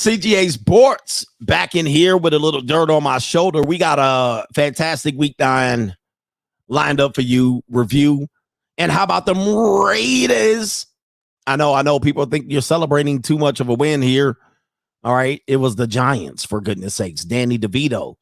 CGA Sports back in here with a little dirt on my shoulder. We got a fantastic week 9 lined up for you, review. And how about them Raiders? I know people think you're celebrating too much of a win here. All right, it was the Giants, for goodness sakes. Danny DeVito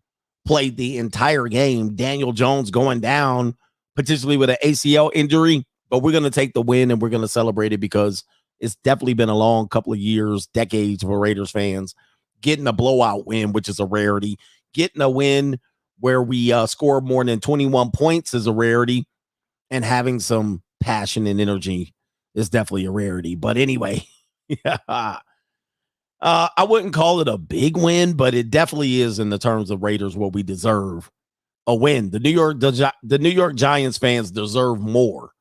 played the entire game. Daniel Jones going down, potentially with an ACL injury. But we're going to take the win and we're going to celebrate it because it's definitely been a long couple of years, decades for Raiders fans. Getting a blowout win, which is a rarity. Getting a win where we score more than 21 points is a rarity. And having some passion and energy is definitely a rarity. But anyway, yeah. I wouldn't call it a big win, but it definitely is in the terms of Raiders what we deserve. A win. The New York Giants fans deserve more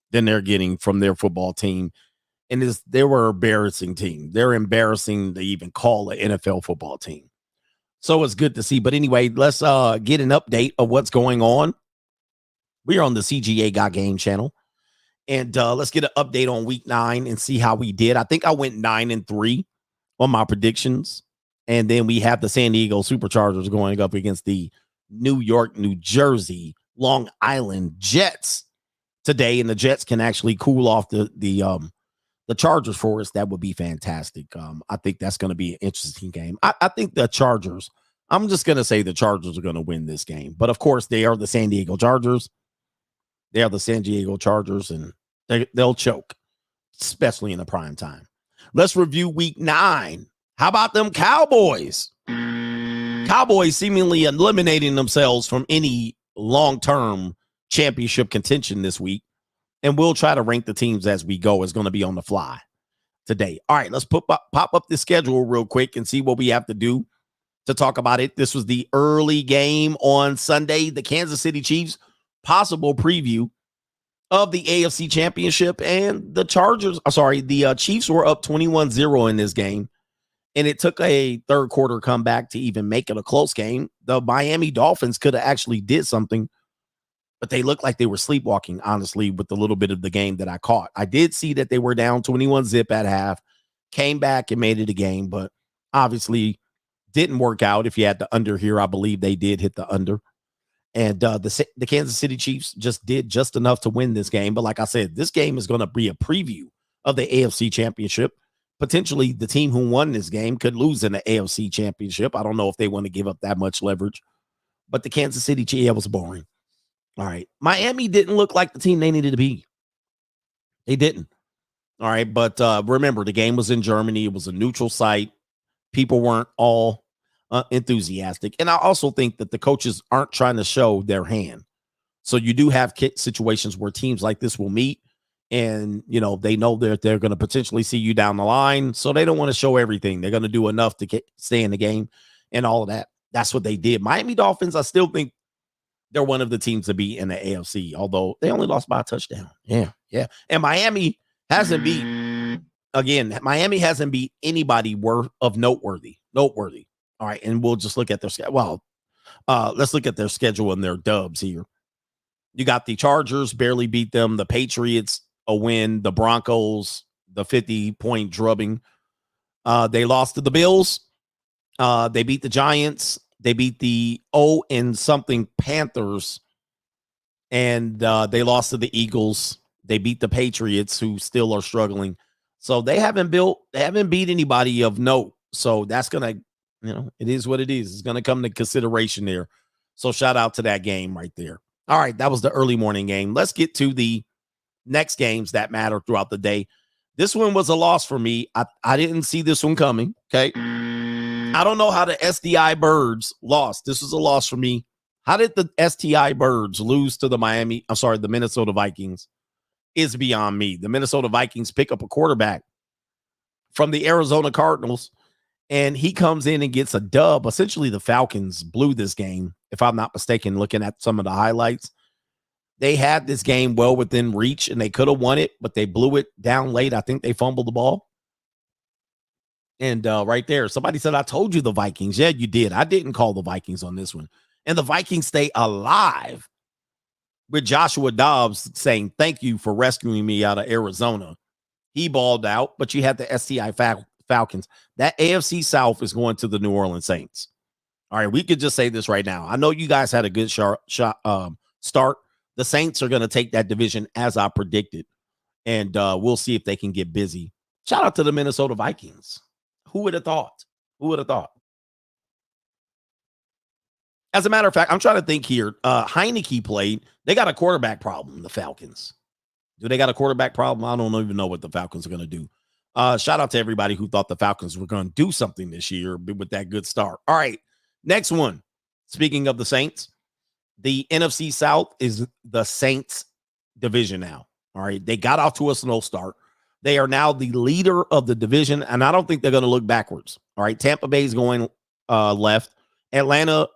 than they're getting from their football team. And they were an embarrassing team. They're embarrassing to even call an NFL football team. So it's good to see. But anyway, let's get an update of what's going on. We are on the CGA Got Game channel. And let's get an update on week 9 and see how we did. I think I went 9-3 on my predictions. And then we have the San Diego Superchargers going up against the New York, New Jersey, Long Island Jets today. And the Jets can actually cool off the Chargers for us. That would be fantastic. I think that's going to be an interesting game. I think the Chargers, I'm just going to say the Chargers are going to win this game. But, of course, they are the San Diego Chargers. They are the San Diego Chargers, and they'll choke, especially in the prime time. Let's review week 9. How about them Cowboys? Cowboys seemingly eliminating themselves from any long-term championship contention this week. And we'll try to rank the teams as we go. It's going to be on the fly today. All right, let's pop up the schedule real quick and see what we have to do to talk about it. This was the early game on Sunday. The Kansas City Chiefs, possible preview of the AFC Championship, and the Chiefs were up 21-0 in this game, and it took a third quarter comeback to even make it a close game. The Miami Dolphins could have actually did something, but they looked like they were sleepwalking, honestly, with the little bit of the game that I caught. I did see that they were down 21-0 at half, came back and made it a game, but obviously didn't work out. If you had the under here, I believe they did hit the under. And the Kansas City Chiefs just did just enough to win this game. But like I said, this game is going to be a preview of the AFC Championship. Potentially, the team who won this game could lose in the AFC Championship. I don't know if they want to give up that much leverage. But the Kansas City Chiefs was boring. All right. Miami didn't look like the team they needed to be. They didn't. All right. But remember, the game was in Germany. It was a neutral site. People weren't all enthusiastic. And I also think that the coaches aren't trying to show their hand. So you do have situations where teams like this will meet and, they know that they're going to potentially see you down the line. So they don't want to show everything. They're going to do enough to stay in the game and all of that. That's what they did. Miami Dolphins, I still think they're one of the teams to be in the AFC, although they only lost by a touchdown. Yeah. And Miami hasn't beat anybody of noteworthy. All right, and we'll just look at their schedule. Well, let's look at their schedule and their dubs here. You got the Chargers, barely beat them. The Patriots, a win. The Broncos, the 50-point drubbing. They lost to the Bills. They beat the Giants. They beat the something Panthers. And they lost to the Eagles. They beat the Patriots, who still are struggling. So they haven't beat anybody of note. So that's going to, it is what it is. It's going to come to consideration there. So shout out to that game right there. All right, that was the early morning game. Let's get to the next games that matter throughout the day. This one was a loss for me. I didn't see this one coming, okay? I don't know how the SDI Birds lost. This was a loss for me. How did the STI Birds lose to the Minnesota Vikings is beyond me. The Minnesota Vikings pick up a quarterback from the Arizona Cardinals, and he comes in and gets a dub. Essentially, the Falcons blew this game, if I'm not mistaken, looking at some of the highlights. They had this game well within reach, and they could have won it, but they blew it down late. I think they fumbled the ball. And right there, somebody said, I told you the Vikings. Yeah, you did. I didn't call the Vikings on this one. And the Vikings stay alive with Joshua Dobbs saying, thank you for rescuing me out of Arizona. He balled out, but you had the STI Falcons. That AFC South is going to the New Orleans Saints. All right, we could just say this right now. I know you guys had a good start. The Saints are going to take that division as I predicted, and we'll see if they can get busy. Shout out to the Minnesota Vikings. Who would have thought? Who would have thought? As a matter of fact, I'm trying to think here. Heineke played. They got a quarterback problem, the Falcons. Do they got a quarterback problem? I don't even know what the Falcons are going to do. Shout out to everybody who thought the Falcons were going to do something this year with that good start. All right, next one. Speaking of the Saints, the NFC South is the Saints division now. All right, they got off to a slow start. They are now the leader of the division, and I don't think they're going to look backwards. All right, Tampa Bay is going left. Atlanta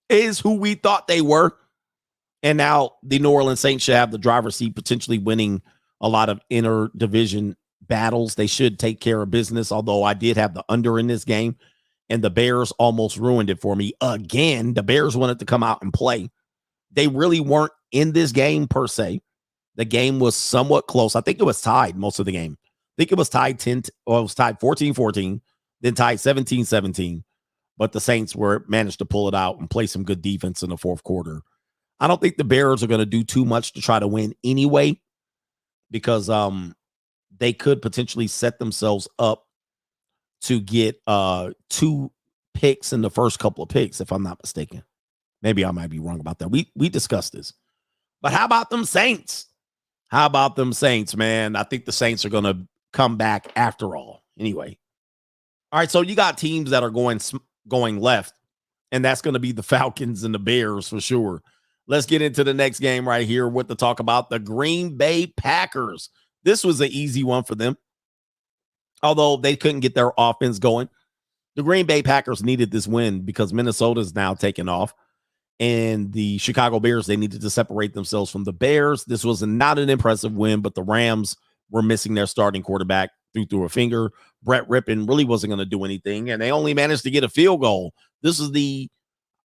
is who we thought they were. And now the New Orleans Saints should have the driver's seat, potentially winning a lot of inter-division battles. They should take care of business, although I did have the under in this game, and the Bears almost ruined it for me. Again, the Bears wanted to come out and play. They really weren't in this game per se. The game was somewhat close. I think it was tied most of the game. I think it was tied 14-14, then tied 17-17. But the Saints managed to pull it out and play some good defense in the fourth quarter. I don't think the Bears are going to do too much to try to win anyway, because they could potentially set themselves up to get 2 picks in the first couple of picks, if I'm not mistaken. Maybe I might be wrong about that. We discussed this. But how about them Saints? How about them Saints, man? I think the Saints are going to come back after all. Anyway. All right, so you got teams that are going left, and that's going to be the Falcons and the Bears for sure. Let's get into the next game right here with the talk about the Green Bay Packers. This was an easy one for them, although they couldn't get their offense going. The Green Bay Packers needed this win because Minnesota is now taking off, and the Chicago Bears, they needed to separate themselves from the Bears. This was not an impressive win, but the Rams were missing their starting quarterback through a finger. Brett Rippon really wasn't going to do anything, and they only managed to get a field goal. This is the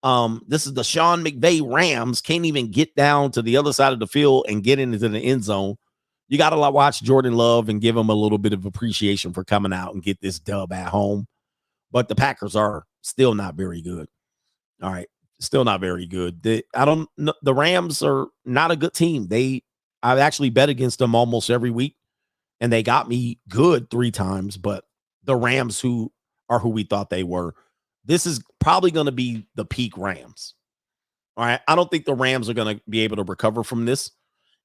Sean McVay Rams. Can't even get down to the other side of the field and get into the end zone. You got to watch Jordan Love and give him a little bit of appreciation for coming out and get this dub at home. But the Packers are still not very good. All right, still not very good. The Rams are not a good team. I've actually bet against them almost every week, and they got me good 3 times. But the Rams, who we thought they were, this is probably going to be the peak Rams. All right. I don't think the Rams are going to be able to recover from this.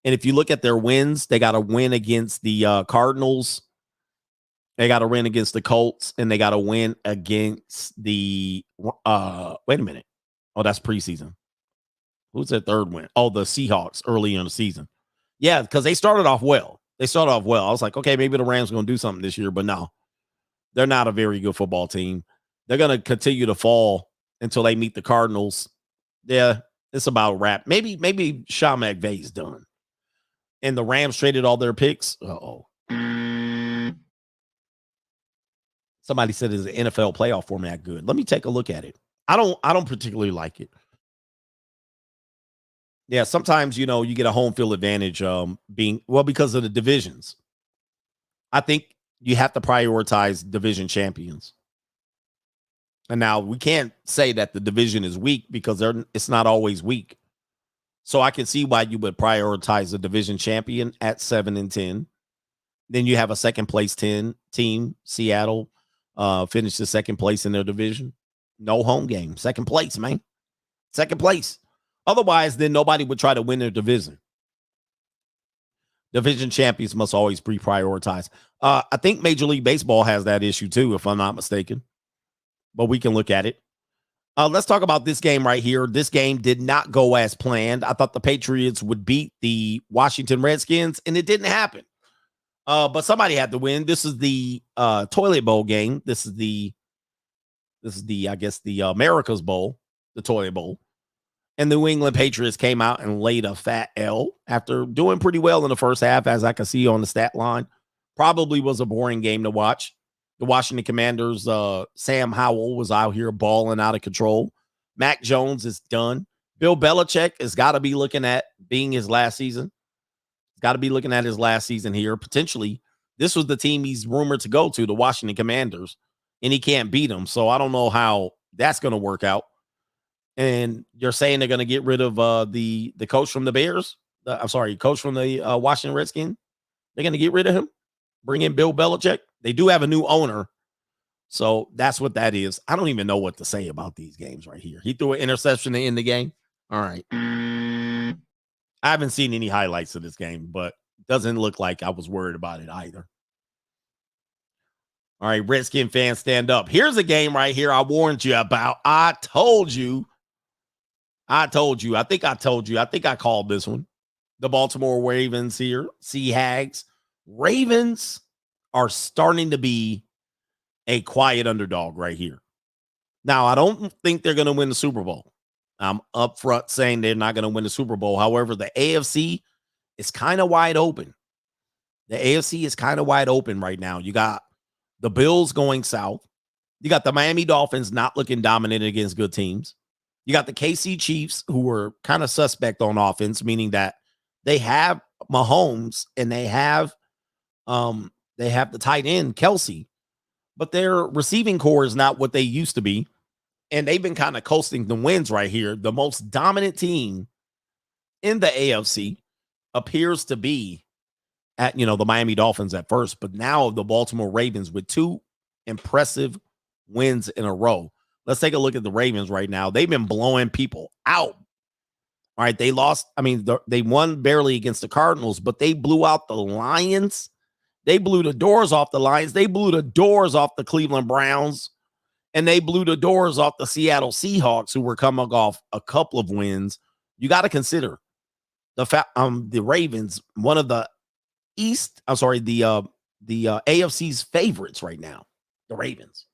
And if you look at their wins, they got a win against the Cardinals. They got a win against the Colts, and they got a win against the wait a minute. Oh, that's preseason. Who's their third win? Oh, the Seahawks early in the season. Yeah, because they started off well. I was like, okay, maybe the Rams are going to do something this year, but no. They're not a very good football team. They're going to continue to fall until they meet the Cardinals. Yeah, it's about a wrap. Maybe Sean McVay's done. And the Rams traded all their picks. Uh-oh. Somebody said, is the NFL playoff format good? Let me take a look at it. I don't particularly like it. Yeah, sometimes, you get a home field advantage because of the divisions. I think you have to prioritize division champions. And now we can't say that the division is weak because it's not always weak. So I can see why you would prioritize the division champion at 7-10. Then you have a second place team, Seattle, finish the second place in their division. No home game. Second place, man. Second place. Otherwise, then nobody would try to win their division. Division champions must always be prioritized. I think Major League Baseball has that issue too, if I'm not mistaken. But we can look at it. Let's talk about this game right here. This game did not go as planned. I thought the Patriots would beat the Washington Redskins, and it didn't happen. But somebody had to win. This is the Toilet Bowl game. This is the I guess the America's Bowl, the Toilet Bowl. And the New England Patriots came out and laid a fat L after doing pretty well in the first half, as I can see on the stat line. Probably was a boring game to watch. The Washington Commanders, Sam Howell was out here balling out of control. Mac Jones is done. Bill Belichick has got to be looking at being his last season. He's got to be looking at his last season here, potentially This was the team he's rumored to go to, the Washington Commanders, and he can't beat them. So I don't know how that's going to work out. And you're saying they're going to get rid of the coach from the Bears? Coach from the Washington Redskins? They're going to get rid of him? Bring in Bill Belichick? They do have a new owner. So that's what that is. I don't even know what to say about these games right here. He threw an interception to end the game. All right. I haven't seen any highlights of this game, but it doesn't look like I was worried about it either. All right, Redskin fans, stand up. Here's a game right here I warned you about. I told you. I think I told you. I think I called this one. The Baltimore Ravens here. Sea Hags. Ravens are starting to be a quiet underdog right here. Now, I don't think they're going to win the Super Bowl. I'm up front saying they're not going to win the Super Bowl. However, the AFC is kind of wide open. The AFC is kind of wide open right now. You got the Bills going south. You got the Miami Dolphins not looking dominant against good teams. You got the KC Chiefs, who were kind of suspect on offense, meaning that they have Mahomes and they have the tight end Kelsey, but their receiving core is not what they used to be, and they've been kind of coasting the wins right here. The most dominant team in the AFC appears to be at the Miami Dolphins at first, but now the Baltimore Ravens with 2 impressive wins in a row. Let's take a look at the Ravens right now. They've been blowing people out. All right, they lost. I mean, they won barely against the Cardinals, but they blew out the Lions. They blew the doors off the Lions. They blew the doors off the Cleveland Browns, and they blew the doors off the Seattle Seahawks, who were coming off a couple of wins. You got to consider the Ravens, one of the AFC's favorites right now. The Ravens.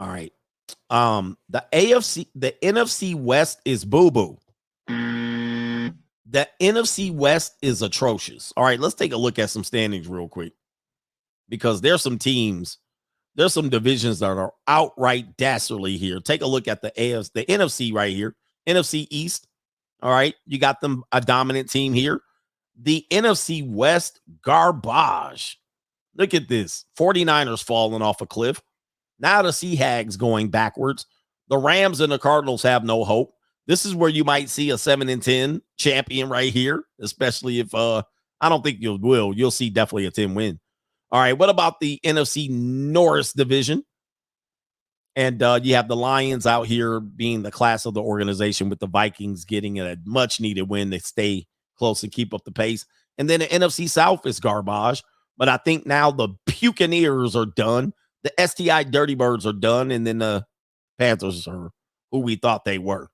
All right. The NFC West is boo-boo. The NFC West is atrocious. All right, let's take a look at some standings real quick, because there's some divisions that are outright dastardly here. Take a look at the NFC right here. NFC East. All right, you got them a dominant team here. The NFC West, garbage. Look at this. 49ers falling off a cliff. Now the Sea Hags going backwards. The Rams and the Cardinals have no hope. This is where you might see a 7-10 champion right here, especially if I don't think you will. You'll see definitely a 10 win. All right, what about the NFC North division? And you have the Lions out here being the class of the organization, with the Vikings getting a much-needed win to stay close and keep up the pace. And then the NFC South is garbage. But I think now the Buccaneers are done. The STI Dirty Birds are done. And then the Panthers are who we thought they were.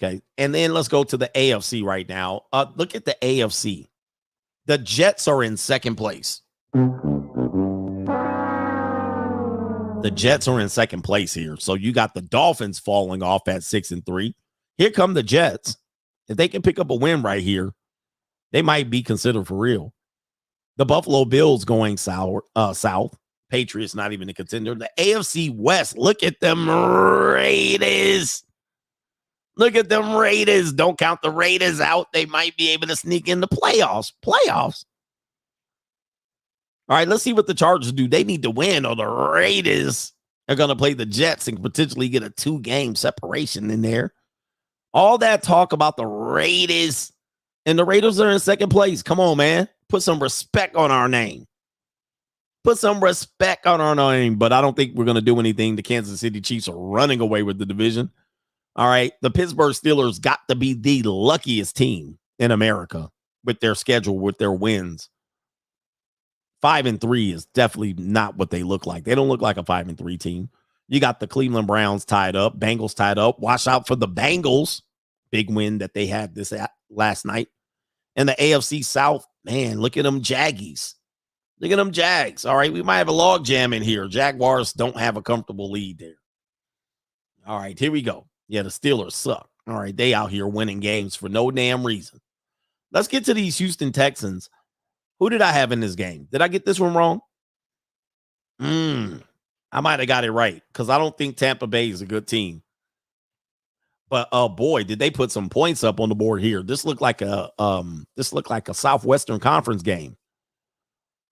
Okay. And then let's go to the AFC right now. Look at the AFC. The Jets are in second place. The Jets are in second place here. So you got the Dolphins falling off at 6-3. Here come the Jets. If they can pick up a win right here, they might be considered for real. The Buffalo Bills going south. Patriots not even a contender. The AFC West, look at them Raiders. Look at them Raiders. Don't count the Raiders out. They might be able to sneak in the playoffs. All right, let's see what the Chargers do. They need to win, or the Raiders are going to play the Jets and potentially get a 2-game separation in there. All that talk about the Raiders, and the Raiders are in second place. Come on, man. Put some respect on our name. But I don't think we're going to do anything. The Kansas City Chiefs are running away with the division. All right, the Pittsburgh Steelers got to be the luckiest team in America with their schedule, with their wins. 5-3 is definitely not what they look like. They don't look like a 5-3 team. You got the Cleveland Browns tied up, Bengals tied up. Watch out for the Bengals. Big win that they had last night. And the AFC South, man, look at them Jaggies. Look at them Jags. All right, we might have a log jam in here. Jaguars don't have a comfortable lead there. All right, here we go. Yeah, the Steelers suck. All right, they out here winning games for no damn reason. Let's get to these Houston Texans. Who did I have in this game? Did I get this one wrong? I might have got it right, because I don't think Tampa Bay is a good team. But boy, did they put some points up on the board here. This looked like a Southwestern Conference game.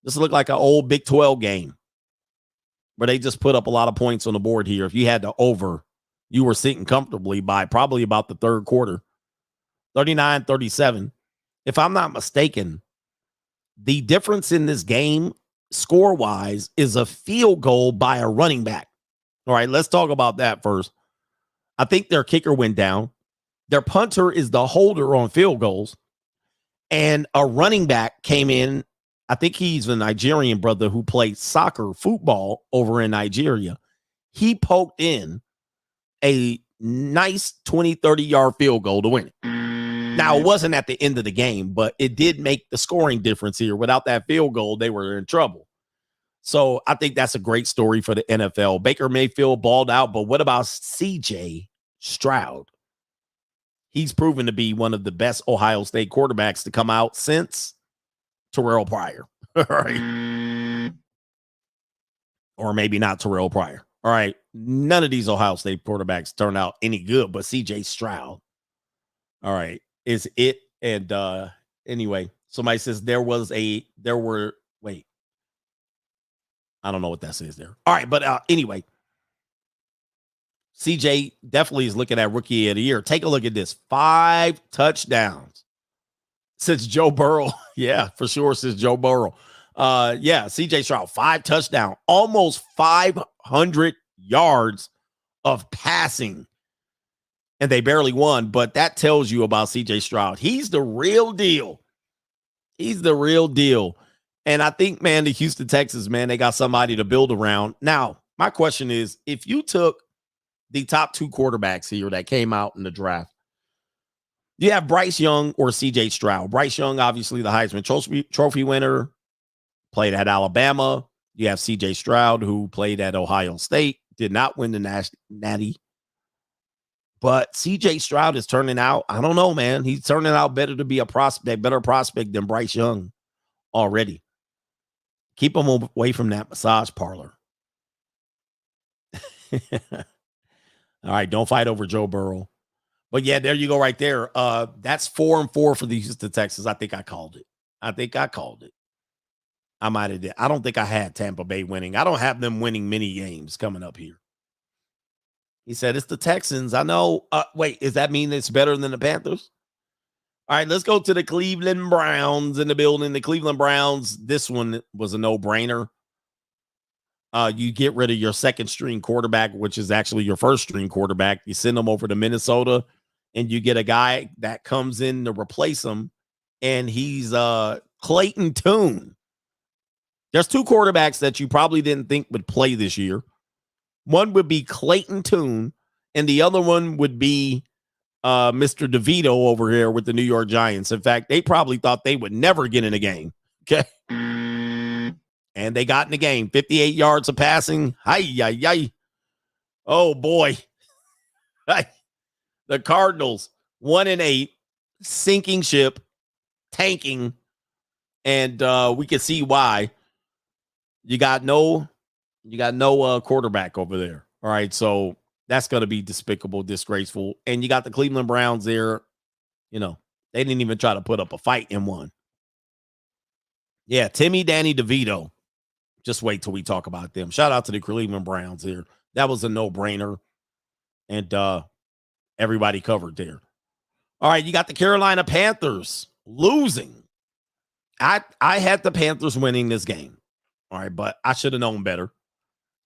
This looked like an old Big 12 game where they just put up a lot of points on the board here. If you had to over, you were sitting comfortably by probably about the third quarter. 39-37. If I'm not mistaken, the difference in this game score-wise is a field goal by a running back. All right, let's talk about that first. I think their kicker went down. Their punter is the holder on field goals. And a running back came in. I think he's a Nigerian brother who played football over in Nigeria. He poked in a nice 20, 30-yard field goal to win it. Now, it wasn't at the end of the game, but it did make the scoring difference here. Without that field goal, they were in trouble. So I think that's a great story for the NFL. Baker Mayfield balled out, but what about C.J. Stroud? He's proven to be one of the best Ohio State quarterbacks to come out since Terrell Pryor. All right. Or maybe not Terrell Pryor. All right. None of these Ohio State quarterbacks turned out any good, but C.J. Stroud. All right. Is it. And anyway, somebody says wait. I don't know what that says there. All right. But anyway, CJ definitely is looking at rookie of the year. Take a look at this. 5 touchdowns since Joe Burrow. Yeah, for sure. Since Joe Burrow. Yeah, CJ Stroud, 5 touchdowns, almost 500 yards of passing. And they barely won, but that tells you about CJ Stroud. He's the real deal. He's the real deal. And I think, man, the Houston Texans, man, they got somebody to build around. Now, my question is, if you took the top 2 quarterbacks here that came out in the draft, you have Bryce Young or CJ Stroud. Bryce Young, obviously the Heisman Trophy winner, played at Alabama. You have CJ Stroud, who played at Ohio State, did not win the Natty. But CJ Stroud is turning out, I don't know, man. He's turning out better to be a better prospect than Bryce Young already. Keep him away from that massage parlor. All right, don't fight over Joe Burrow. But yeah, there you go right there. That's 4-4 for the Houston Texans. I think I called it. I might have did. I don't think I had Tampa Bay winning. I don't have them winning many games coming up here. He said, it's the Texans. I know. Wait, does that mean it's better than the Panthers? All right, let's go to the Cleveland Browns in the building. The Cleveland Browns, this one was a no-brainer. You get rid of your second-string quarterback, which is actually your first-string quarterback. You send them over to Minnesota, and you get a guy that comes in to replace him, and he's Clayton Tune. There's 2 quarterbacks that you probably didn't think would play this year. One would be Clayton Tune, and the other one would be Mr. DeVito over here with the New York Giants. In fact, they probably thought they would never get in a game. Okay. And they got in the game. 58 yards of passing. Hi. Oh, boy. The Cardinals, 1-8, sinking ship, tanking. And we can see why. You got no quarterback over there. All right, so that's going to be despicable, disgraceful. And you got the Cleveland Browns there. You know, they didn't even try to put up a fight and won. Yeah, Timmy, Danny DeVito. Just wait till we talk about them. Shout out to the Cleveland Browns here. That was a no-brainer. And everybody covered there. All right, you got the Carolina Panthers losing. I had the Panthers winning this game. All right, but I should have known better.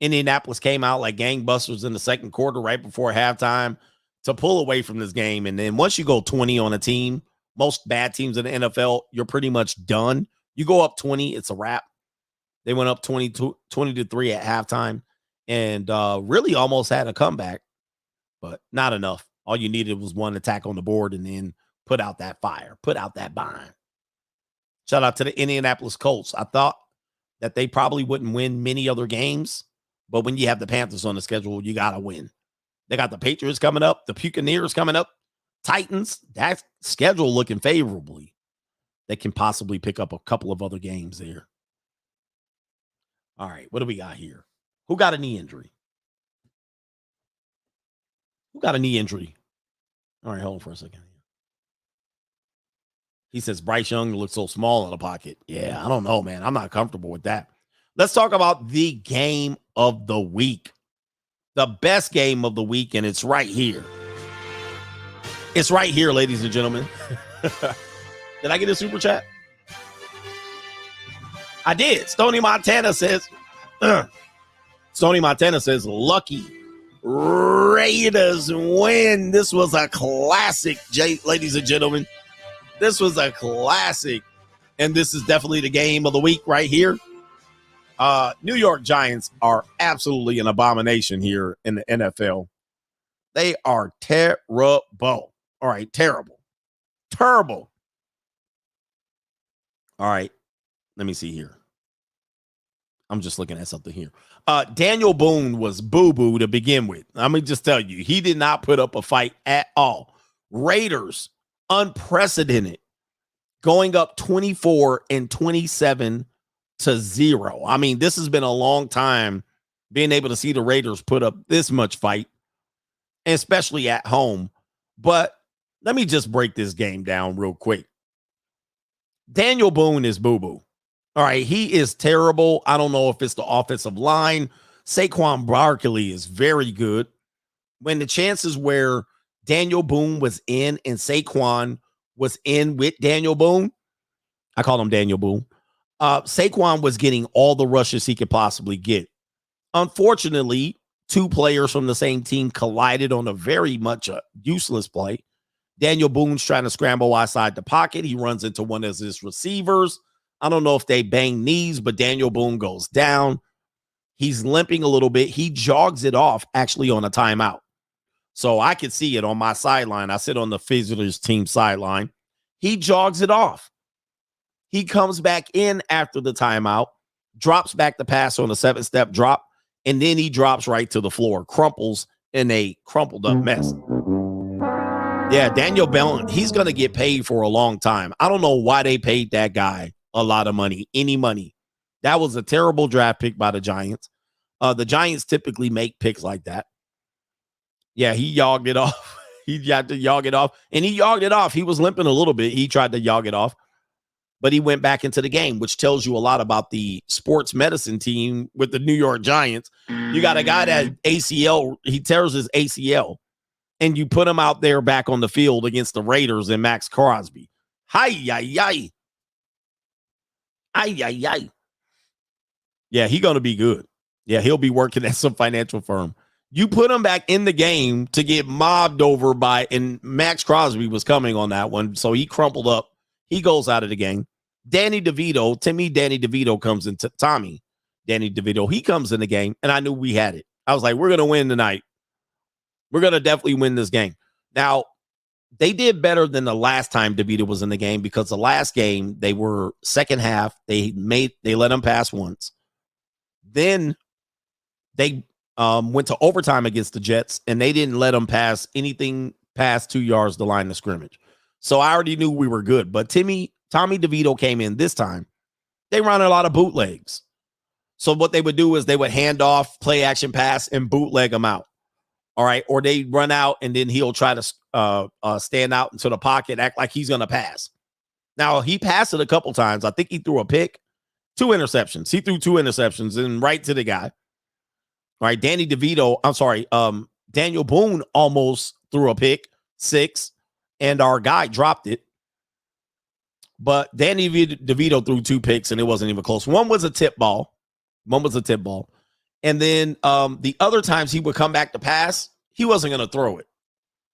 Indianapolis came out like gangbusters in the second quarter right before halftime to pull away from this game. And then once you go 20 on a team, most bad teams in the NFL, you're pretty much done. You go up 20, it's a wrap. They went up 20-3 at halftime and really almost had a comeback, but not enough. All you needed was one attack on the board and then put out that fire, put out that bind. Shout out to the Indianapolis Colts. I thought that they probably wouldn't win many other games, but when you have the Panthers on the schedule, you got to win. They got the Patriots coming up, the Buccaneers coming up, Titans. That schedule looking favorably. They can possibly pick up a couple of other games there. All right, what do we got here? Who got a knee injury? All right, hold on for a second. He says Bryce Young looks so small in the pocket. Yeah, I don't know, man. I'm not comfortable with that. Let's talk about the game of the week. The best game of the week, and it's right here. It's right here, ladies and gentlemen. Did I get a super chat? I did. Stony Montana says, lucky Raiders win. This was a classic, ladies and gentlemen. This was a classic. And this is definitely the game of the week right here. New York Giants are absolutely an abomination here in the NFL. They are terrible. All right, terrible. Terrible. All right, let me see here. I'm just looking at something here. Daniel Boone was boo-boo to begin with. Let me just tell you, he did not put up a fight at all. Raiders, unprecedented, going up 24-27 to 0. I mean, this has been a long time being able to see the Raiders put up this much fight, especially at home. But let me just break this game down real quick. Daniel Boone is boo-boo. All right, he is terrible. I don't know if it's the offensive line. Saquon Barkley is very good. When the chances where Daniel Boone was in and Saquon was in with Daniel Boone, I call him Daniel Boone, Saquon was getting all the rushes he could possibly get. Unfortunately, two players from the same team collided on a very much useless play. Daniel Boone's trying to scramble outside the pocket. He runs into one of his receivers. I don't know if they bang knees, but Daniel Boone goes down. He's limping a little bit. He jogs it off actually on a timeout. So I could see it on my sideline. I sit on the visitors team sideline. He jogs it off. He comes back in after the timeout, drops back the pass on a 7-step drop, and then he drops right to the floor, crumples in a crumpled up mess. Yeah, Daniel Boone, he's going to get paid for a long time. I don't know why they paid that guy a lot of money, any money. That was a terrible draft pick by the Giants. The Giants typically make picks like that. Yeah, he yogged it off. He got to yog it off, and he yogged it off. He was limping a little bit. He tried to yog it off, but he went back into the game, which tells you a lot about the sports medicine team with the New York Giants. You got a guy that ACL, he tears his ACL, and you put him out there back on the field against the Raiders and Max Crosby. Hi-yi-yi. Ay-yi-yi. Yeah, he's going to be good. Yeah, he'll be working at some financial firm. You put him back in the game to get mobbed over by, and Max Crosby was coming on that one, so he crumpled up. He goes out of the game. Danny DeVito comes into Tommy. Danny DeVito, he comes in the game, and I knew we had it. I was like, we're going to win tonight. We're going to definitely win this game. Now, they did better than the last time DeVito was in the game, because the last game, they were second half. They let him pass once. Then they went to overtime against the Jets, and they didn't let him pass anything past 2 yards the line of scrimmage. So I already knew we were good. But Tommy DeVito came in this time. They run a lot of bootlegs. So what they would do is they would hand off, play action pass, and bootleg him out. All right. Or they run out, and then he'll try to stand out into the pocket, act like he's going to pass. Now, he passed it a couple times. I think he threw a pick, 2 interceptions. He threw 2 interceptions and right to the guy. All right. Daniel Boone almost threw a pick, 6, and our guy dropped it. But Danny DeVito threw 2 picks, and it wasn't even close. One was a tip ball. And then the other times he would come back to pass, he wasn't going to throw it.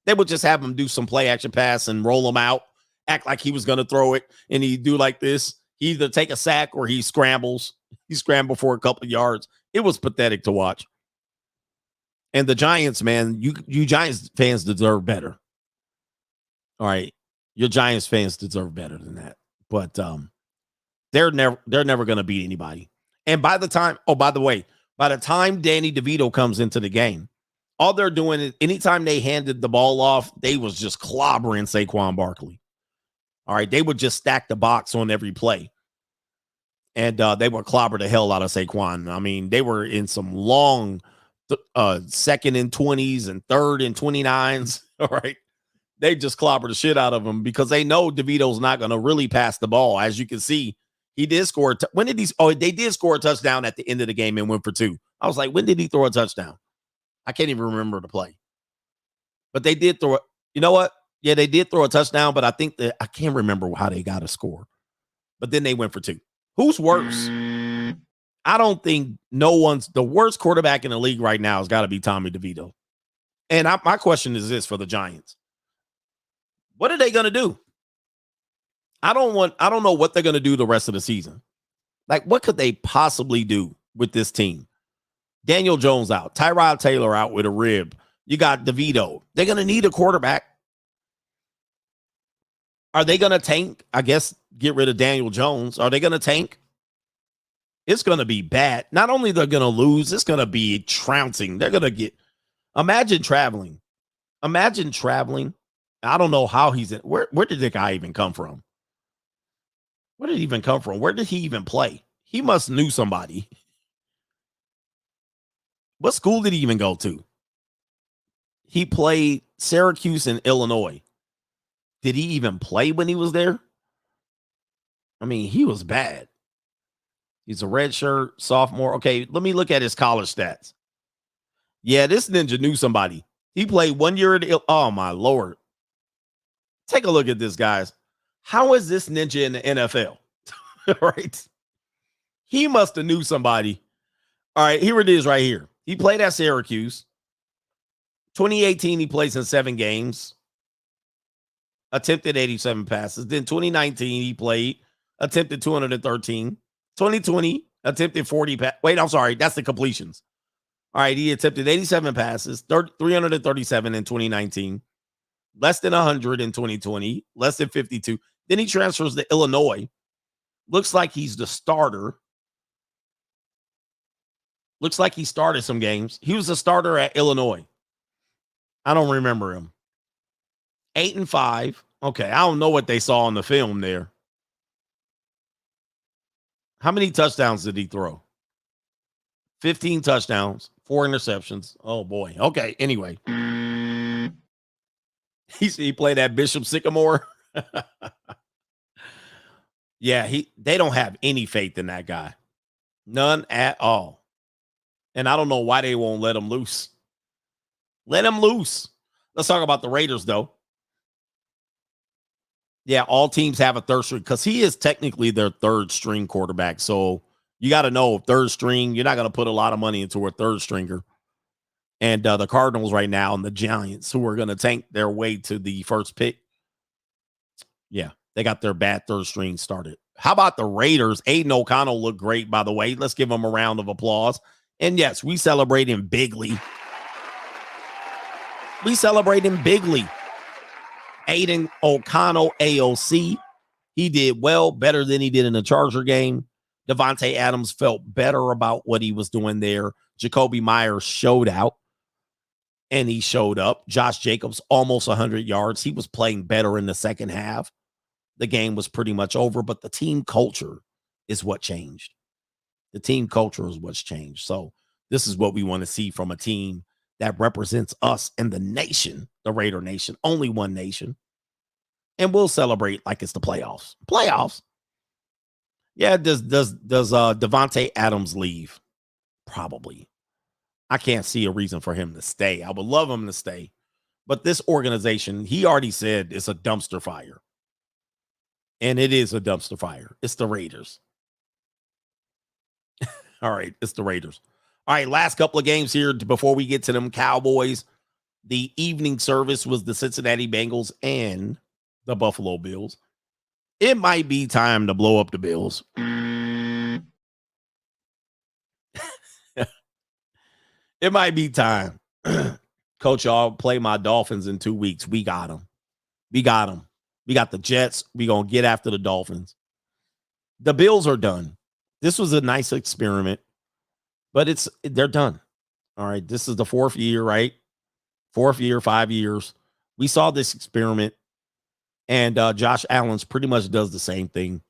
They would just have him do some play action pass and roll him out, act like he was going to throw it, and he'd do like this. He either take a sack or he scrambles. He scrambled for a couple of yards. It was pathetic to watch. And the Giants, man, you Giants fans deserve better. All right. Your Giants fans deserve better than that. But they're never going to beat anybody. And by the time Danny DeVito comes into the game, all they're doing is anytime they handed the ball off, they was just clobbering Saquon Barkley. All right. They would just stack the box on every play. And they would clobber the hell out of Saquon. I mean, they were in some long 2nd and 20s and 3rd and 29s. All right. they just clobber the shit out of him because they know DeVito's not going to really pass the ball. As you can see, he did score. When did these? Oh, they did score a touchdown at the end of the game and went for 2. I was like, when did he throw a touchdown? I can't even remember the play. But they did throw it. You know what? Yeah, they did throw a touchdown, but I think that I can't remember how they got a score. But then they went for 2. Who's worse? I don't think the worst quarterback in the league right now has got to be Tommy DeVito. And my question is this for the Giants. What are they going to do? I don't know what they're going to do the rest of the season. Like, what could they possibly do with this team? Daniel Jones out. Tyrod Taylor out with a rib. You got DeVito. They're going to need a quarterback. Are they going to tank? I guess get rid of Daniel Jones. Are they going to tank? It's going to be bad. Not only they're going to lose, it's going to be trouncing. They're going to get. Imagine traveling. I don't know how he's in. Where did the guy even come from? Where did he even come from? Where did he even play? He must knew somebody. What school did he even go to? He played Syracuse in Illinois. Did he even play when he was there? I mean, he was bad. He's a redshirt sophomore. Okay, let me look at his college stats. Yeah, this ninja knew somebody. He played 1 year at oh my Lord. Take a look at this, guys. How is this ninja in the NFL? Right? He must have knew somebody. All right, here it is right here. He played at Syracuse. 2018, he plays in 7 games. Attempted 87 passes. Then 2019, he played. Attempted 213. 2020, attempted 40 passes. Wait, I'm sorry. That's the completions. All right, he attempted 87 passes. 337 in 2019. Less than 100 in 2020. Less than 52. Then he transfers to Illinois. Looks like he's the starter. Looks like he started some games. He was a starter at Illinois. I don't remember him. 8-5. Okay, I don't know what they saw on the film there. How many touchdowns did he throw? 15 touchdowns, 4 interceptions. Oh, boy. Okay, anyway. He played at Bishop Sycamore. Yeah, they don't have any faith in that guy. None at all. And I don't know why they won't let him loose. Let him loose. Let's talk about the Raiders, though. Yeah, all teams have a third string because he is technically their third string quarterback. So you got to know third string. You're not going to put a lot of money into a third stringer. And the Cardinals right now and the Giants, who are going to tank their way to the first pick. Yeah, they got their bad third string started. How about the Raiders? Aiden O'Connell looked great, by the way. Let's give him a round of applause. And yes, we celebrate him bigly. We celebrate him bigly. Aiden O'Connell, AOC. He did well, better than he did in the Charger game. Devontae Adams felt better about what he was doing there. Jacoby Myers showed out, and he showed up. Josh Jacobs, almost 100 yards. He was playing better in the second half. The game was pretty much over, but the team culture is what changed. The team culture is what's changed. So this is what we want to see from a team that represents us and the nation, the Raider Nation, only one nation. And we'll celebrate like it's the playoffs. Playoffs. Yeah, does Devontae Adams leave? Probably. I can't see a reason for him to stay. I would love him to stay. But this organization, he already said it's a dumpster fire. And it is a dumpster fire. It's the Raiders. All right, it's the Raiders. All right, last couple of games here before we get to them Cowboys. The evening service was the Cincinnati Bengals and the Buffalo Bills. It might be time to blow up the Bills. It might be time. Coach, y'all play my Dolphins in 2 weeks. We got them. We got them. We got the Jets. We're going to get after the Dolphins. The Bills are done. This was a nice experiment, but they're done. All right. This is the 4th year, right? 4th year, 5 years. We saw this experiment, and Josh Allen's pretty much does the same thing.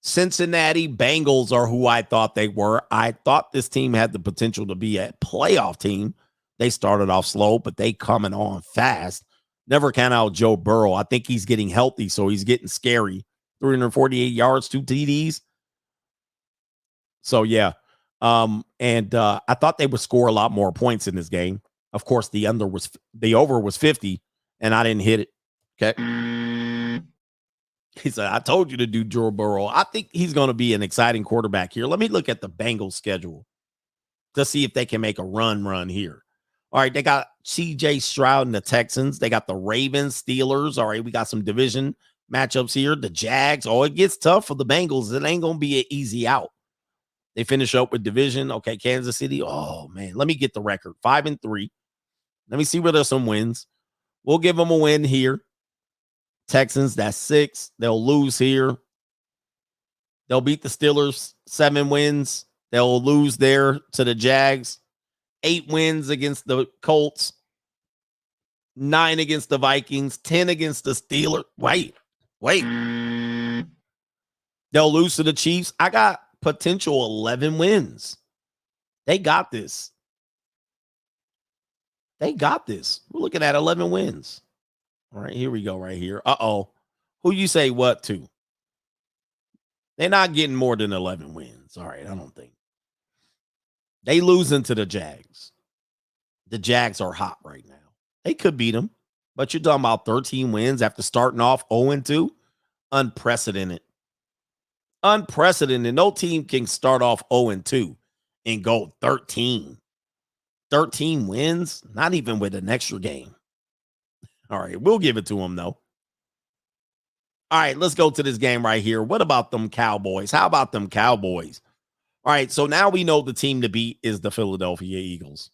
Cincinnati Bengals are who I thought they were. I thought this team had the potential to be a playoff team. They started off slow, but they coming on fast. Never count out Joe Burrow. I think he's getting healthy, so he's getting scary. 348 yards, 2 TDs. So, yeah. I thought they would score a lot more points in this game. Of course, the over was 50, and I didn't hit it. Okay. He said, I told you to do Joe Burrow. I think he's going to be an exciting quarterback here. Let me look at the Bengals schedule to see if they can make a run here. All right, they got CJ Stroud and the Texans. They got the Ravens, Steelers. All right, we got some division matchups here. The Jags. Oh, it gets tough for the Bengals. It ain't going to be an easy out. They finish up with division. Okay, Kansas City. Oh, man, let me get the record. 5-3. Let me see where there's some wins. We'll give them a win here. Texans, that's 6. They'll lose here. They'll beat the Steelers, 7 wins. They'll lose there to the Jags. 8 wins against the Colts. 9 against the Vikings. 10 against the Steelers. Wait. They'll lose to the Chiefs. I got potential 11 wins. They got this. We're looking at 11 wins. All right, here we go right here. Uh-oh. Who you say what to? They're not getting more than 11 wins. All right, I don't think. They losing to the Jags. The Jags are hot right now. They could beat them, but you're talking about 13 wins after starting off 0-2. Unprecedented. No team can start off 0-2 and go 13. 13 wins, not even with an extra game. All right, we'll give it to them, though. All right, let's go to this game right here. What about them Cowboys? How about them Cowboys? All right, so now we know the team to beat is the Philadelphia Eagles.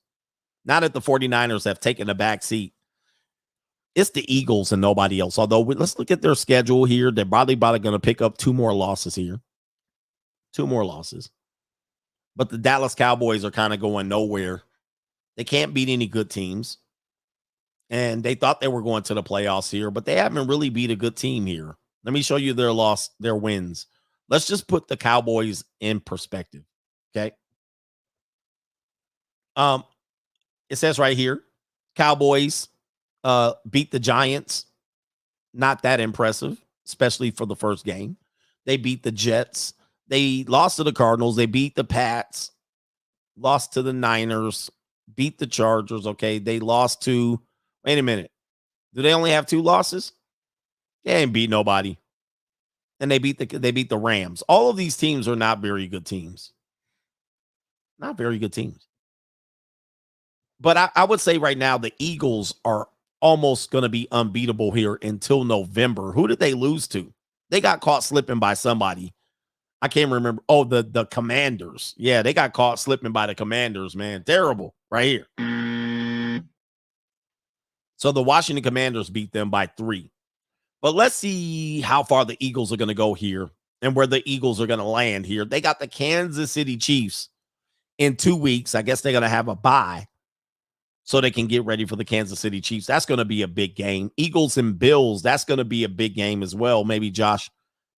Now that the 49ers have taken a back seat, it's the Eagles and nobody else. Although, let's look at their schedule here. They're probably going to pick up 2 more losses here. 2 more losses. But the Dallas Cowboys are kind of going nowhere. They can't beat any good teams. And they thought they were going to the playoffs here, but they haven't really beat a good team here. Let me show you their wins. Let's just put the Cowboys in perspective. Okay. It says right here, Cowboys beat the Giants. Not that impressive, especially for the first game. They beat the Jets. They lost to the Cardinals. They beat the Pats. Lost to the Niners. Beat the Chargers. Okay. They lost to, wait a minute. Do they only have 2 losses? They ain't beat nobody. And they beat the Rams. All of these teams are not very good teams. Not very good teams. But I would say right now the Eagles are almost going to be unbeatable here until November. Who did they lose to? They got caught slipping by somebody. I can't remember. Oh, the Commanders. Yeah, they got caught slipping by the Commanders, man. Terrible right here. So the Washington Commanders beat them by 3. But let's see how far the Eagles are going to go here and where the Eagles are going to land here. They got the Kansas City Chiefs in 2 weeks. I guess they're going to have a bye so they can get ready for the Kansas City Chiefs. That's going to be a big game. Eagles and Bills, that's going to be a big game as well. Maybe Josh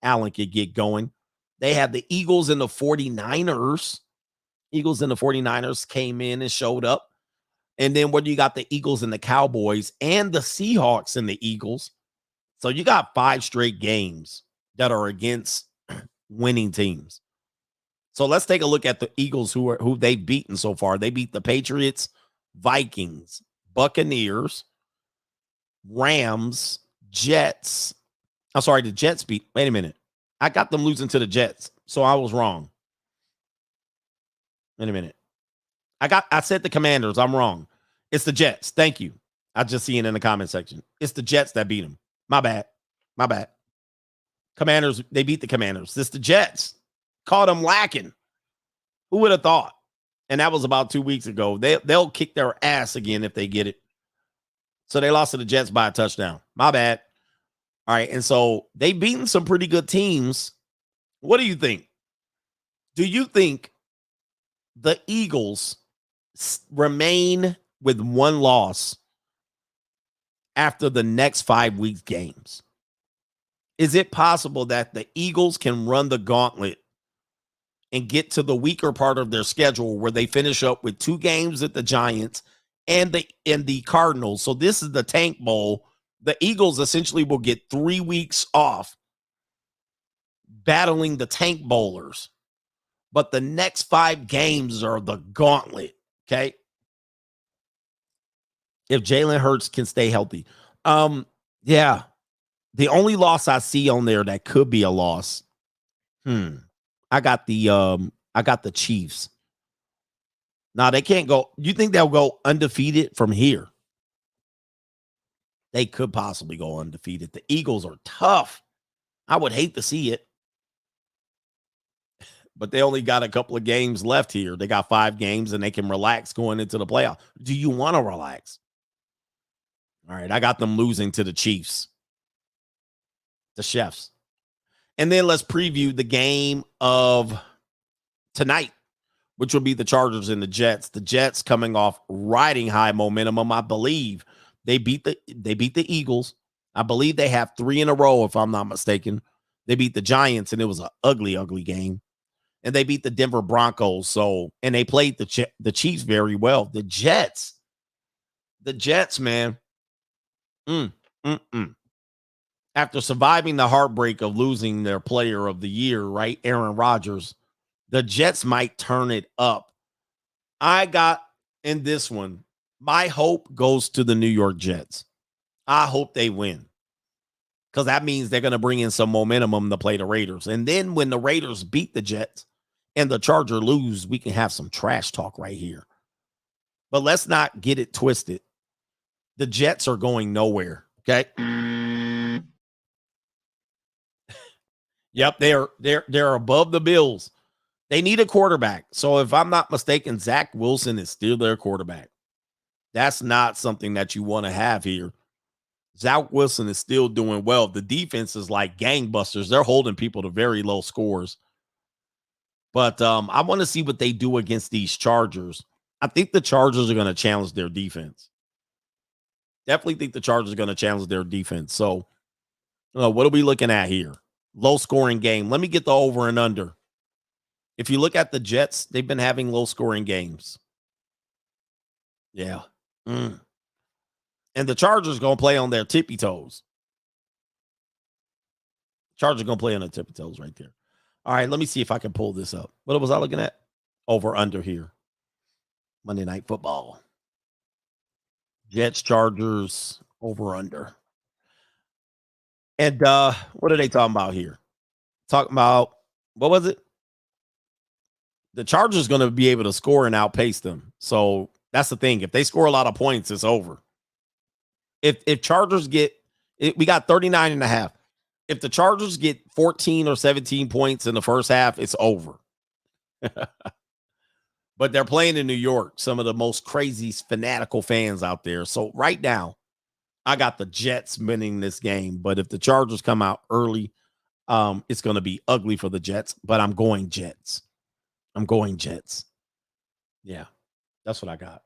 Allen could get going. They have the Eagles and the 49ers. Eagles and the 49ers came in and showed up. And then what do you got? The Eagles and the Cowboys and the Seahawks and the Eagles. So you got 5 straight games that are against winning teams. So let's take a look at the Eagles who they've beaten so far. They beat the Patriots, Vikings, Buccaneers, Rams, Jets. I'm sorry, the Jets beat. Wait a minute. I got them losing to the Jets, so I was wrong. Wait a minute. I said the Commanders. I'm wrong. It's the Jets. Thank you. I just see it in the comment section. It's the Jets that beat them. My bad. Commanders, they beat the Commanders. It's the Jets. Caught them lacking. Who would have thought? And that was about 2 weeks ago. They'll kick their ass again if they get it. So they lost to the Jets by a touchdown. My bad. All right, and so they've beaten some pretty good teams. What do you think? Do you think the Eagles remain with 1 loss after the next 5 weeks games? Is it possible that the Eagles can run the gauntlet and get to the weaker part of their schedule where they finish up with 2 games at the Giants and the Cardinals? So this is the Tank Bowl The Eagles essentially will get 3 weeks off battling the tank bowlers. But the next 5 games are the gauntlet, okay? If Jalen Hurts can stay healthy. Yeah. The only loss I see on there that could be a loss. I got the Chiefs. Now they can't go. You think they'll go undefeated from here? They could possibly go undefeated. The Eagles are tough. I would hate to see it. But they only got a couple of games left here. They got 5 games and they can relax going into the playoff. Do you want to relax? All right, I got them losing to the Chiefs, the Chefs. And then let's preview the game of tonight, which will be the Chargers and the Jets. The Jets coming off riding high momentum, I believe. They beat the Eagles. I believe they have 3 in a row, if I'm not mistaken. They beat the Giants, and it was an ugly, ugly game. And they beat the Denver Broncos. And they played the Chiefs very well. The Jets, man. After surviving the heartbreak of losing their player of the year, right, Aaron Rodgers, the Jets might turn it up. I got in this one, my hope goes to the New York Jets. I hope they win because that means they're going to bring in some momentum to play the Raiders. And then when the Raiders beat the Jets and the Chargers lose, we can have some trash talk right here. But let's not get it twisted. The Jets are going nowhere, okay? Yep, they're above the Bills. They need a quarterback. So if I'm not mistaken, Zach Wilson is still their quarterback. That's not something that you want to have here. Zach Wilson is still doing well. The defense is like gangbusters. They're holding people to very low scores. But I want to see what they do against these Chargers. I think the Chargers are going to challenge their defense. Definitely think the Chargers are going to challenge their defense. So what are we looking at here? Low scoring game. Let me get the over and under. If you look at the Jets, they've been having low scoring games. Yeah. And the Chargers going to play on their tippy toes. Chargers going to play on their tippy toes right there. All right, let me see if I can pull this up. What was I looking at? Over under here. Monday Night Football. Jets, Chargers, over under. And what are they talking about here? Talking about, what was it? The Chargers going to be able to score and outpace them. So that's the thing. If they score a lot of points, it's over. If Chargers get, we got 39.5. If the Chargers get 14 or 17 points in the first half, it's over. But they're playing in New York, some of the most crazy fanatical fans out there. So right now, I got the Jets winning this game. But if the Chargers come out early, it's going to be ugly for the Jets. But I'm going Jets. Yeah, that's what I got.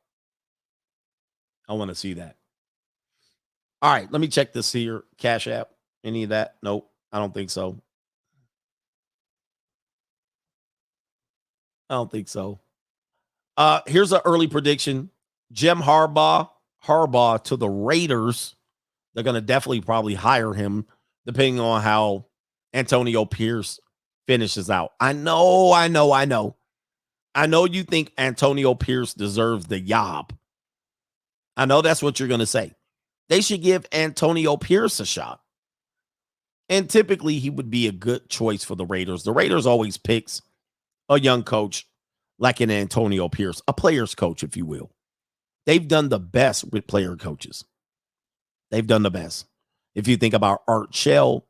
I want to see that. All right, let me check this here. Cash App. Any of that? Nope, I don't think so. Here's an early prediction. Jim Harbaugh to the Raiders. They're going to definitely probably hire him depending on how Antonio Pierce finishes out. I know you think Antonio Pierce deserves the job. I know that's what you're going to say. They should give Antonio Pierce a shot. And typically he would be a good choice for the Raiders. The Raiders always picks a young coach like an Antonio Pierce, a player's coach, if you will. They've done the best with player coaches. They've done the best. If you think about Art Shell,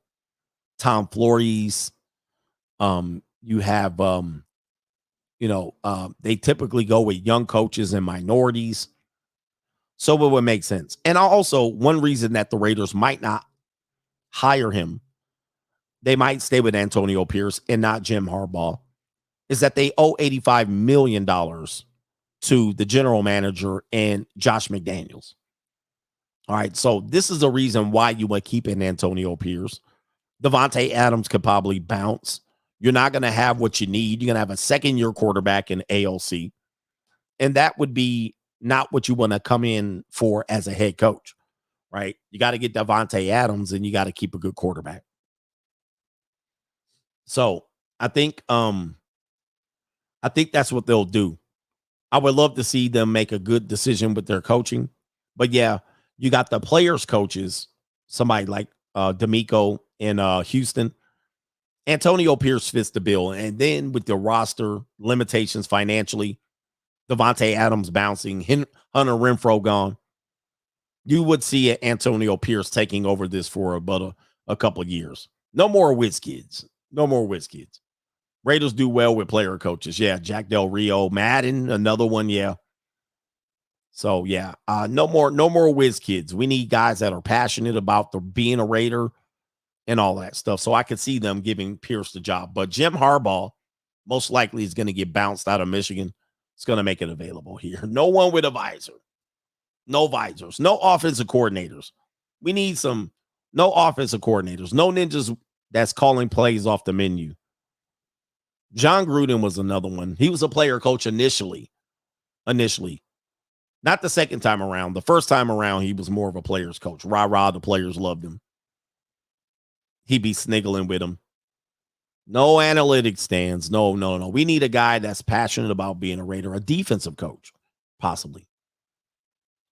Tom Flores, you have, they typically go with young coaches and minorities. So it would make sense. And also, one reason that the Raiders might not hire him, they might stay with Antonio Pierce and not Jim Harbaugh, is that they owe $85 million to the general manager and Josh McDaniels. All right, so this is a reason why you would keep in Antonio Pierce. Devontae Adams could probably bounce. You're not going to have what you need. You're going to have a second-year quarterback in AOC. And that would be not what you want to come in for as a head coach. right? You got to get Davante Adams and you got to keep a good quarterback. So I think that's what they'll do. I would love to see them make a good decision with their coaching. But yeah, you got the players' coaches, somebody like D'Amico in Houston. Antonio Pierce fits the bill. And then with the roster limitations financially, Davante Adams bouncing, Hunter Renfrow gone, you would see Antonio Pierce taking over this for about a couple of years. No more whiz kids. No more whiz kids. Raiders do well with player coaches. Yeah, Jack Del Rio, Madden, another one. Yeah. So yeah, no more whiz kids. We need guys that are passionate about being a Raider and all that stuff. So I could see them giving Pierce the job. But Jim Harbaugh most likely is going to get bounced out of Michigan. It's going to make it available here. No one with a visor. No visors. No offensive coordinators. We need no offensive coordinators. No ninjas that's calling plays off the menu. John Gruden was another one. He was a player coach initially. Not the second time around. The first time around, he was more of a player's coach. Rah-rah, the players loved him. He'd be sniggling with them. No analytics stands. No. We need a guy that's passionate about being a Raider, a defensive coach, possibly.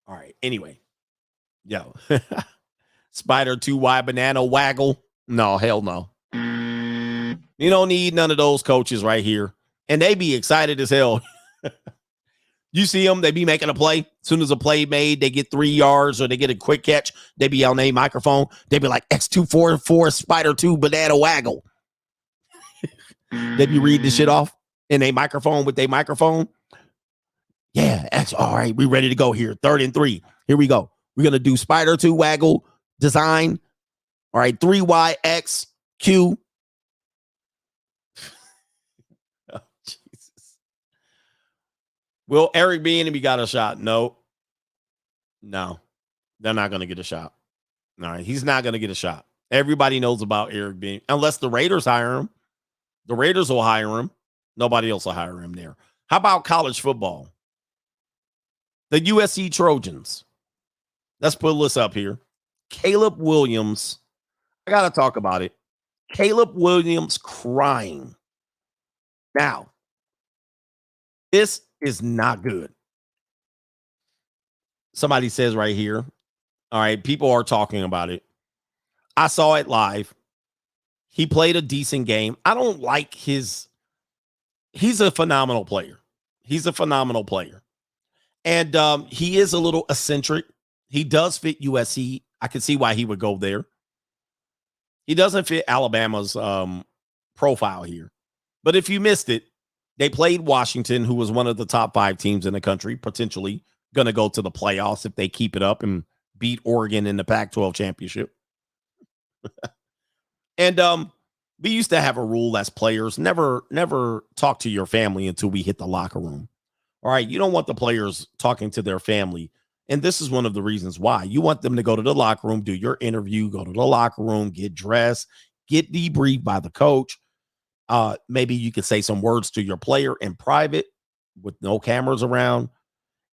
All right. Anyway. Yo. Spider 2Y banana waggle. No, hell no. You don't need none of those coaches right here. And they be excited as hell. You see them, they be making a play. As soon as a play made, they get 3 yards or they get a quick catch. They be on a microphone. They be like X244 Spider 2 banana waggle. They be reading this shit off in a microphone with a microphone. Yeah, that's all right. We ready to go here. 3rd and 3. Here we go. We're going to do Spider 2 waggle design. All right, 3YXQ. Oh, Jesus. Will Eric Bieniemy got a shot? No. They're not going to get a shot. All right, he's not going to get a shot. Everybody knows about Eric Bieniemy, unless the Raiders hire him. The Raiders will hire him. Nobody else will hire him there. How about college football? The USC Trojans. Let's put this up here. Caleb Williams. I got to talk about it. Caleb Williams crying. Now, this is not good. Somebody says right here. All right, people are talking about it. I saw it live. He played a decent game. I don't like he's a phenomenal player. And he is a little eccentric. He does fit USC. I can see why he would go there. He doesn't fit Alabama's profile here. But if you missed it, they played Washington, who was one of the top 5 teams in the country, potentially going to go to the playoffs if they keep it up and beat Oregon in the Pac-12 championship. And we used to have a rule as players, never talk to your family until we hit the locker room. All right, you don't want the players talking to their family. And this is one of the reasons why. You want them to go to the locker room, do your interview, go to the locker room, get dressed, get debriefed by the coach. Maybe you could say some words to your player in private with no cameras around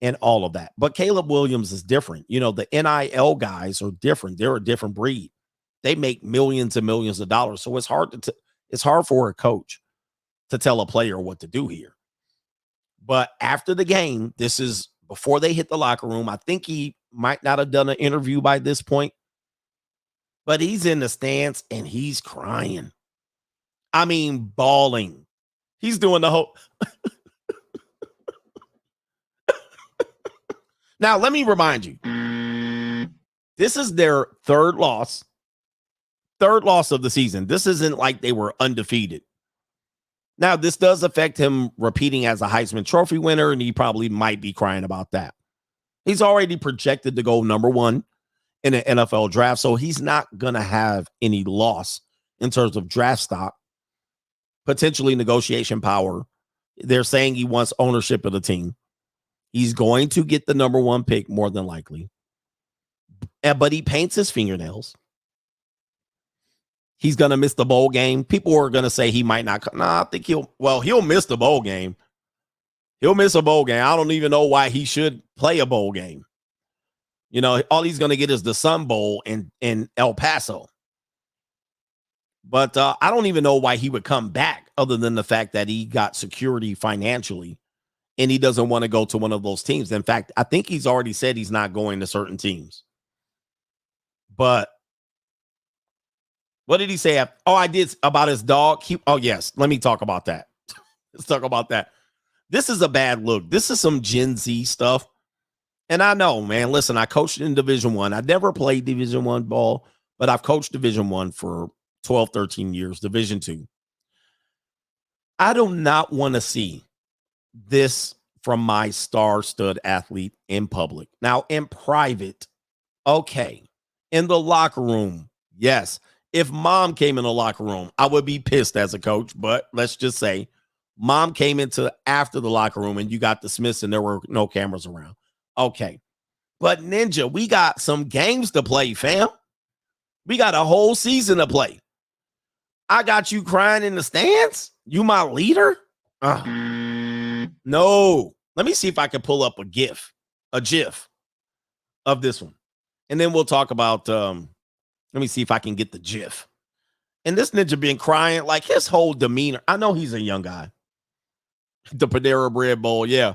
and all of that. But Caleb Williams is different. You know, the NIL guys are different. They're a different breed. They make millions and millions of dollars. So it's hard for a coach to tell a player what to do here. But after the game, this is before they hit the locker room. I think he might not have done an interview by this point, but he's in the stands and he's crying. I mean, bawling. He's doing the whole. Now, let me remind you, this is their third loss of the season. This isn't like they were undefeated. Now, this does affect him repeating as a Heisman Trophy winner, and he probably might be crying about that. He's already projected to go number 1 in an NFL draft, so he's not going to have any loss in terms of draft stock, potentially negotiation power. They're saying he wants ownership of the team. He's going to get the number 1 pick more than likely, but he paints his fingernails. He's going to miss the bowl game. People are going to say he might not. I think he'll miss the bowl game. He'll miss a bowl game. I don't even know why he should play a bowl game. You know, all he's going to get is the Sun Bowl in El Paso. But I don't even know why he would come back other than the fact that he got security financially and he doesn't want to go to one of those teams. In fact, I think he's already said he's not going to certain teams. But what did he say? Oh, I did about his dog. Yes. Let me talk about that. Let's talk about that. This is a bad look. This is some Gen Z stuff. And I know, man, listen, I coached in Division I. I never played Division I ball, but I've coached Division I for 12, 13 years, Division II. I do not want to see this from my star stud athlete in public. Now, in private, okay. In the locker room, yes. If mom came in the locker room, I would be pissed as a coach, but let's just say mom came into after the locker room and you got dismissed and there were no cameras around. Okay. But Ninja, we got some games to play, fam. We got a whole season to play. I got you crying in the stands? You my leader? No. Let me see if I can pull up a GIF of this one. And then we'll talk about, let me see if I can get the GIF. And this Ninja been crying, like his whole demeanor. I know he's a young guy. The Panera Bread Bowl, yeah.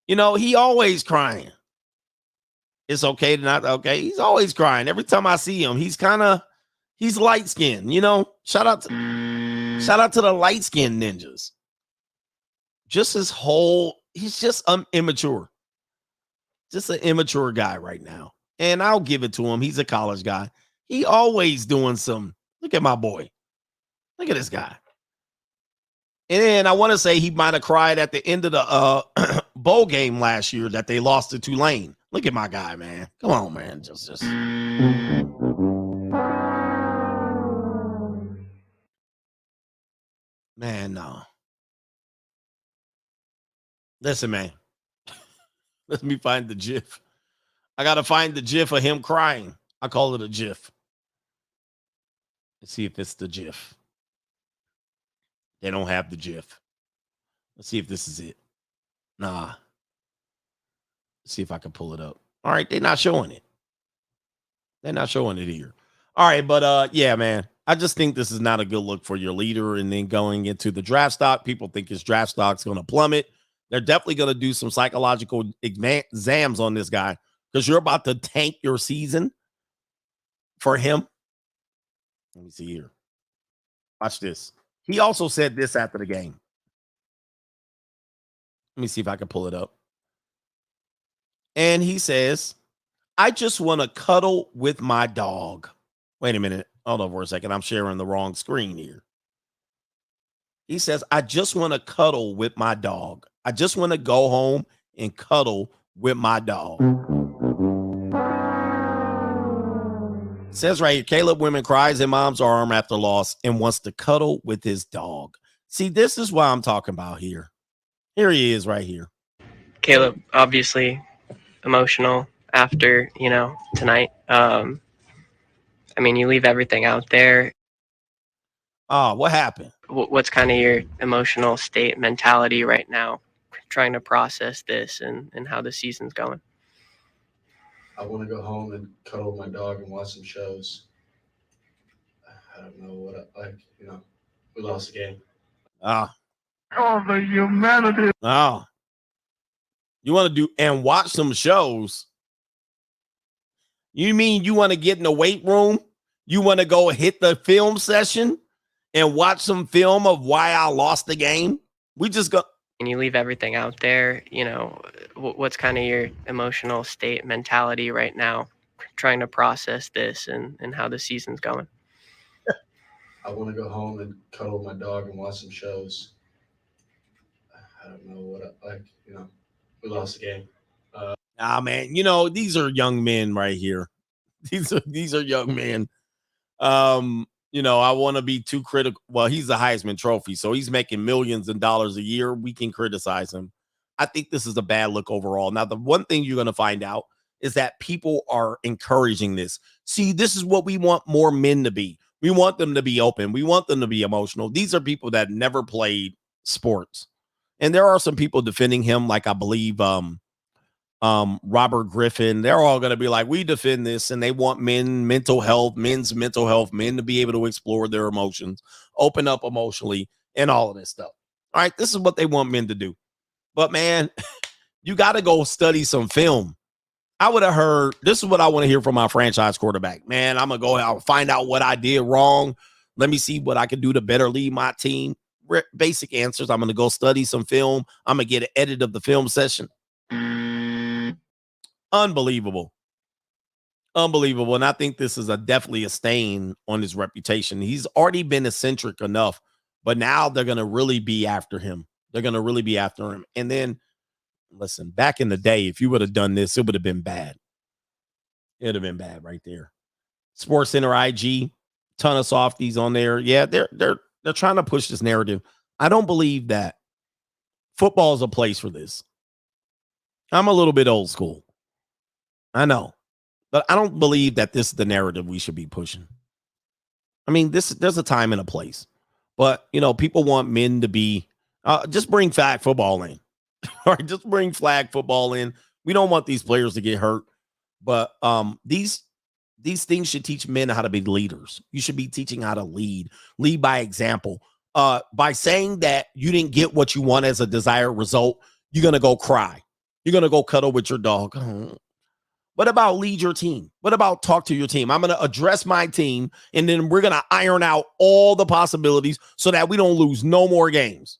You know, he always crying. It's okay to not okay. He's always crying. Every time I see him, he's light skinned, you know. Shout out to the light skinned ninjas. Just he's just immature. Just an immature guy right now. And I'll give it to him. He's a college guy. He always doing some. Look at my boy. Look at this guy. And I want to say he might have cried at the end of the bowl game last year that they lost to Tulane. Look at my guy, man. Come on, man. Just. Man, no. Listen, man. Let me find the GIF. I got to find the GIF of him crying. I call it a GIF. Let's see if it's the GIF. They don't have the GIF. Let's see if this is it. Nah. Let's see if I can pull it up. All right, they're not showing it. They're not showing it here. All right, but yeah, man. I just think this is not a good look for your leader. And then going into the draft stock, people think his draft stock's going to plummet. They're definitely going to do some psychological exams on this guy because you're about to tank your season for him. Let me see here. Watch this. He also said this after the game. Let me see if I can pull it up. And he says, I just want to cuddle with my dog. Wait a minute. Hold on for a second. I'm sharing the wrong screen here. He says, I just want to cuddle with my dog. I just want to go home and cuddle with my dog. It says right here, Caleb Women cries in mom's arm after loss and wants to cuddle with his dog. See, this is what I'm talking about here. Here he is right here. Caleb, obviously emotional after, tonight. I mean, you leave everything out there. Oh, what happened? What's kind of your emotional state, mentality right now, trying to process this and how the season's going? I want to go home and cuddle with my dog and watch some shows. I don't know what we lost the game. Oh, the humanity. Oh, you want to do and watch some shows? You mean you want to get in the weight room? You want to go hit the film session and watch some film of why I lost the game? We just go. And you leave everything out there, what's kind of your emotional state, mentality right now, trying to process this and how the season's going? I want to go home and cuddle with my dog and watch some shows. I don't know what we lost the game. Man, these are young men right here. These are young men. I want to be too critical. Well, he's the Heisman Trophy, so he's making millions of dollars a year. We can criticize him. I think this is a bad look overall. Now, the one thing you're going to find out is that people are encouraging this. See, this is what we want more men to be. We want them to be open. We want them to be emotional. These are people that never played sports. And there are some people defending him, like I believe Robert Griffin, they're all going to be like, we defend this, and they want men's mental health, men to be able to explore their emotions, open up emotionally, and all of this stuff. All right, this is what they want men to do. But man, you got to go study some film. I would have heard, this is what I want to hear from my franchise quarterback. Man, I'm going to go out, find out what I did wrong. Let me see what I can do to better lead my team. Basic answers. I'm going to go study some film. I'm going to get an edit of the film session. Unbelievable. And I think this is definitely a stain on his reputation. He's already been eccentric enough, but now they're going to really be after him. And then, listen, back in the day, if you would have done this, it would have been bad. It would have been bad right there. Sports Center IG, ton of softies on there. Yeah, they're trying to push this narrative. I don't believe that football is a place for this. I'm a little bit old school. I know. But I don't believe that this is the narrative we should be pushing. I mean, there's a time and a place. But, people want men to be, just bring flag football in. All right, just bring flag football in. We don't want these players to get hurt. But these things should teach men how to be leaders. You should be teaching how to lead by example. By saying that you didn't get what you want as a desired result, you're going to go cry. You're going to go cuddle with your dog. What about lead your team? What about talk to your team? I'm going to address my team, and then we're going to iron out all the possibilities so that we don't lose no more games.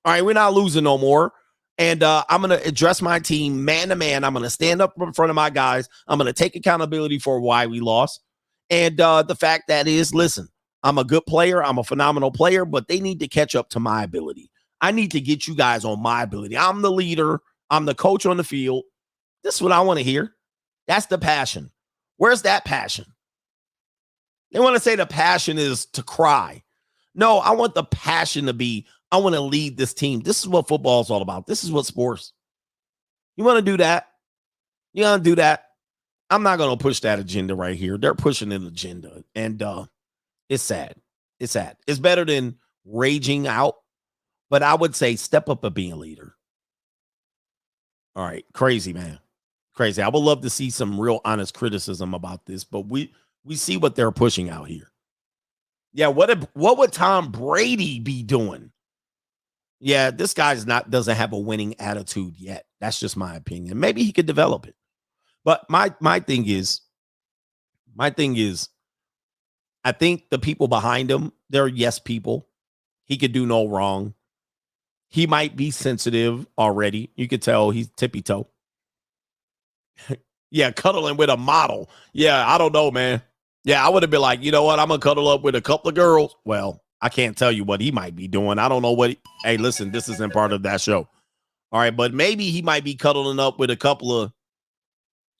All right, we're not losing no more. And I'm going to address my team man to man. I'm going to stand up in front of my guys. I'm going to take accountability for why we lost. And the fact that is, listen, I'm a good player. I'm a phenomenal player, but they need to catch up to my ability. I need to get you guys on my ability. I'm the leader. I'm the coach on the field. This is what I want to hear. That's the passion. Where's that passion? They want to say the passion is to cry. No, I want the passion to be, I want to lead this team. This is what football is all about. This is what sports. You want to do that? You want to do that? I'm not going to push that agenda right here. They're pushing an agenda. And it's sad. It's sad. It's better than raging out. But I would say step up and be a leader. All right. Crazy, man. Crazy. I would love to see some real honest criticism about this, but we see what they're pushing out here. Yeah, what would Tom Brady be doing? Yeah, this guy's doesn't have a winning attitude yet. That's just my opinion. Maybe he could develop it. But my thing is, I think the people behind him, they're yes people. He could do no wrong. He might be sensitive already. You could tell he's tippy toe. Yeah, cuddling with a model. Yeah, I don't know, man. Yeah, I would have been like, you know what? I'm going to cuddle up with a couple of girls. Well, I can't tell you what he might be doing. I don't know what. Hey, listen, this isn't part of that show. All right, but maybe he might be cuddling up with a couple of.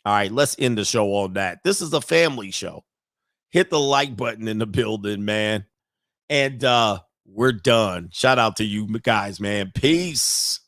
All right, let's end the show on that. This is a family show. Hit the like button in the building, man. And we're done. Shout out to you guys, man. Peace.